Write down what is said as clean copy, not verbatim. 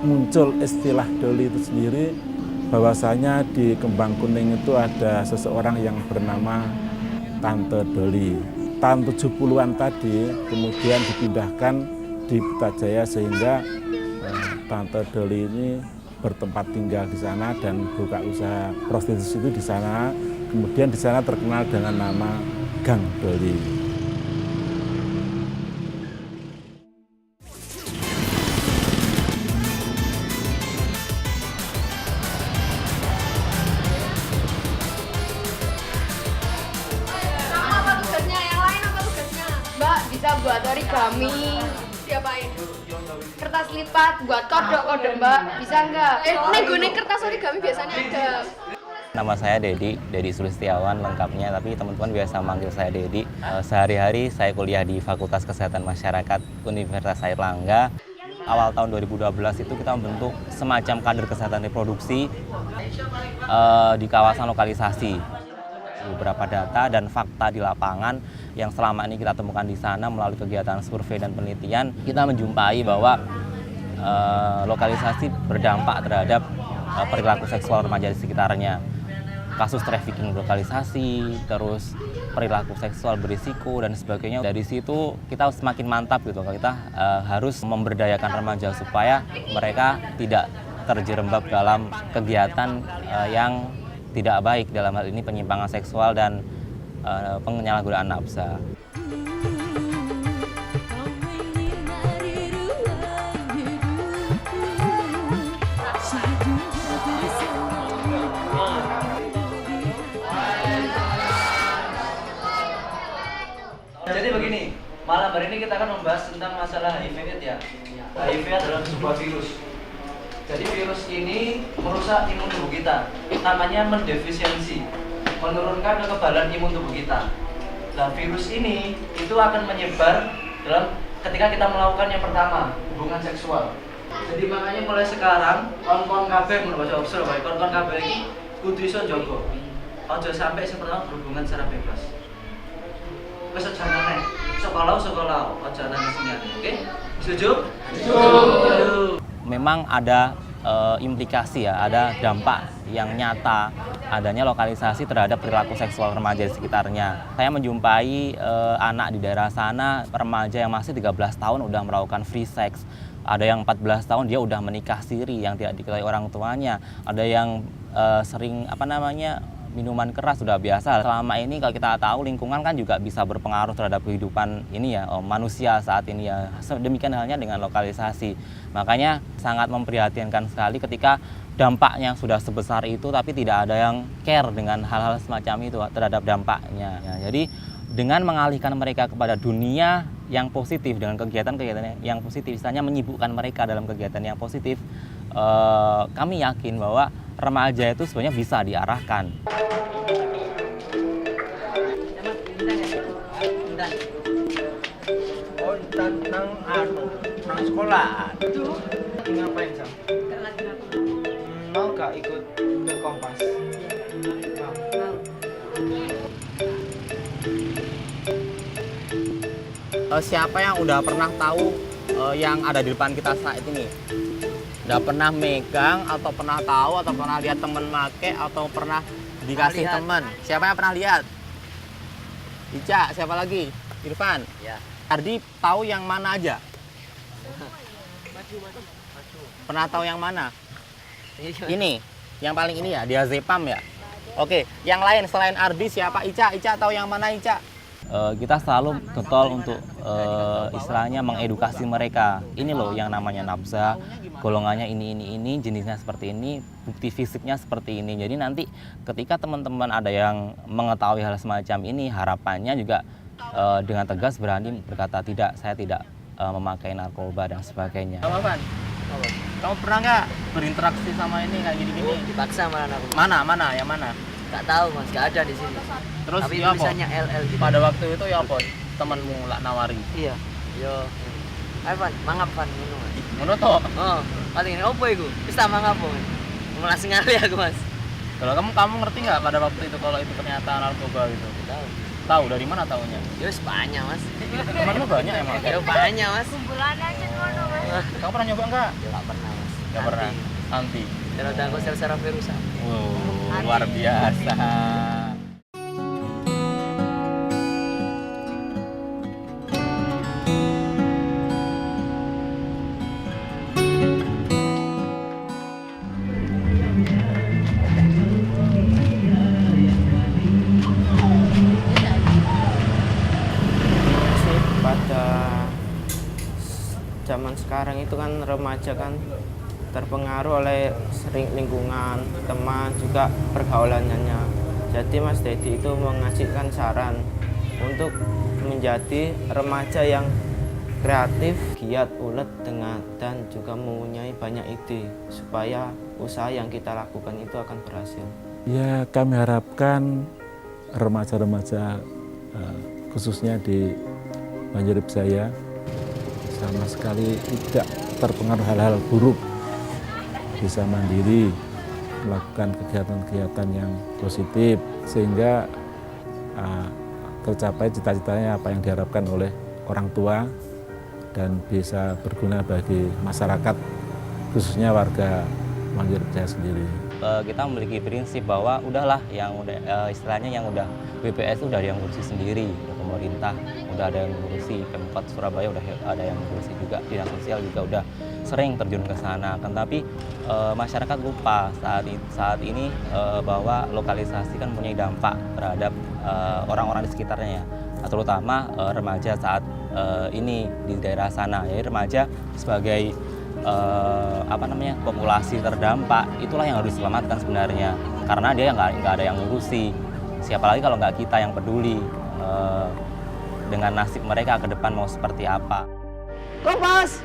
muncul istilah doli itu sendiri, bahwasanya di Kembang Kuning itu ada seseorang yang bernama Tante Doli. Tahun 70-an tadi kemudian dipindahkan di Putrajaya sehingga Tante Doli ini bertempat tinggal di sana dan buka usaha prostitusi itu di sana. Kemudian di sana terkenal dengan nama Gang Doli. Apa tugasnya? Yang lain apa tugasnya? Mbak bisa buat origami. Diapain? Kertas lipat, buat kodok-kodok Mbak. Bisa nggak? Nih kertas origami biasanya ada. Nama saya Dedi Sulistiawan lengkapnya, tapi teman-teman biasa manggil saya Dedi. Sehari-hari saya kuliah di Fakultas Kesehatan Masyarakat Universitas Airlangga. Awal tahun 2012 itu kita membentuk semacam kader kesehatan reproduksi di kawasan lokalisasi. Beberapa data dan fakta di lapangan yang selama ini kita temukan di sana melalui kegiatan survei dan penelitian, kita menjumpai bahwa lokalisasi berdampak terhadap perilaku seksual remaja di sekitarnya. Kasus trafficking lokalisasi, terus perilaku seksual berisiko dan sebagainya. Dari situ kita semakin mantap gitu, kita harus memberdayakan remaja supaya mereka tidak terjerembab dalam kegiatan yang tidak baik, dalam hal ini penyimpangan seksual dan penyalahgunaan nafsa. Jadi begini, malam hari ini kita akan membahas tentang masalah HIV/AIDS ya. HIV adalah sebuah virus. Jadi virus ini merusak imun tubuh kita, namanya mendefisiensi, menurunkan kekebalan imun tubuh kita. Nah, virus ini itu akan menyebar ketika kita melakukan yang pertama, hubungan seksual. Jadi makanya mulai sekarang kon-kon kabeh menurut observ, kon-kon kabeh iki kudu iso njogo. Aja sampai sing pertama berhubungan secara bebas. Wis aja nang sekolah, aja nang sini, oke? Setuju? Setuju. Memang ada implikasi ya, ada dampak yang nyata adanya lokalisasi terhadap perilaku seksual remaja di sekitarnya. Saya menjumpai anak di daerah sana, remaja yang masih 13 tahun udah melakukan free sex. Ada yang 14 tahun dia udah menikah siri yang tidak diketahui orang tuanya. Ada yang sering minuman keras sudah biasa. Selama ini kalau kita tahu lingkungan kan juga bisa berpengaruh terhadap kehidupan ini ya, manusia saat ini ya. Demikian halnya dengan lokalisasi. Makanya sangat memprihatinkan sekali ketika dampaknya sudah sebesar itu tapi tidak ada yang care dengan hal-hal semacam itu terhadap dampaknya. Ya, jadi dengan mengalihkan mereka kepada dunia yang positif dengan kegiatan-kegiatan yang positif, misalnya menyibukkan mereka dalam kegiatan yang positif, kami yakin bahwa remaja itu sebenarnya bisa diarahkan. Oh, nang sekolah. Ngapain, Sam? Mau gak ikut ke Kompas? Mau. Siapa yang udah pernah tahu yang ada di depan kita saat ini? Udah pernah megang atau pernah tahu atau pernah lihat temen make atau pernah dikasih temen? Siapa yang pernah lihat? Ica, siapa lagi? Irfan? Ya. Ardi tahu yang mana aja? Pernah tahu yang mana? Ini, yang paling ini ya, diazepam ya? Oke, yang lain selain Ardi siapa? Ica, Ica tahu yang mana Ica? Kita selalu getol untuk istilahnya mengedukasi mereka. Ini loh yang namanya nafsa, golongannya ini, jenisnya seperti ini, bukti fisiknya seperti ini. Jadi nanti ketika teman-teman ada yang mengetahui hal semacam ini, harapannya juga dengan tegas berani berkata tidak, saya tidak memakai narkoba dan sebagainya. Kamu Van? Kamu pernah nggak berinteraksi sama ini kayak gini-gini? Dipaksa malah aku. Mana? Yang mana? Gak tahu mas, gak ada di sini. Terus tapi ya tulisannya LL gitu. Pada waktu itu ya apa? Temenmu lah nawari. Iya. Yo. Ayo Van, mangap Van ngono. Ngono toh? Oh, paling ini opo iku? Wis tak mangap kok. Langsung ngali aku mas. Kalau kamu ngerti nggak pada waktu itu kalau itu ternyata narkoba gitu? Tahu. Tahu dari mana taunya? Yo banyak mas. Temanmu banyak emang? Yo banyak mas. Kumpulan aja ngono Mas. Kamu pernah nyoba nggak? Yo gak pernah mas. Nggak pernah. Santi. Ternyata aku secara virusan. Wow, luar biasa. Sih pada zaman sekarang itu kan remaja kan terpengaruh oleh sering lingkungan, teman, juga pergaulannya. Jadi Mas Dedi itu mengasihkan saran untuk menjadi remaja yang kreatif, giat, ulet, dan juga mempunyai banyak ide supaya usaha yang kita lakukan itu akan berhasil. Ya, kami harapkan remaja-remaja khususnya di Banjarip Jaya sama sekali tidak terpengaruh hal-hal buruk, bisa mandiri, melakukan kegiatan-kegiatan yang positif sehingga tercapai cita-citanya apa yang diharapkan oleh orang tua dan bisa berguna bagi masyarakat khususnya warga Banjarip Jaya sendiri. Kita memiliki prinsip bahwa udahlah yang udah istilahnya yang udah BPS udah ada yang ngurusi sendiri, udah pemerintah udah ada yang ngurusi, Pemkot Surabaya udah ada yang ngurusi juga, dinas sosial juga udah sering terjun ke sana. Tapi masyarakat lupa saat ini bahwa lokalisasi kan punya dampak terhadap orang-orang di sekitarnya, terutama remaja saat ini di daerah sana. Jadi remaja sebagai populasi terdampak itulah yang harus diselamatkan sebenarnya, karena dia nggak ada yang ngurusi. Siapa lagi kalau nggak kita yang peduli dengan nasib mereka ke depan mau seperti apa. Kompas!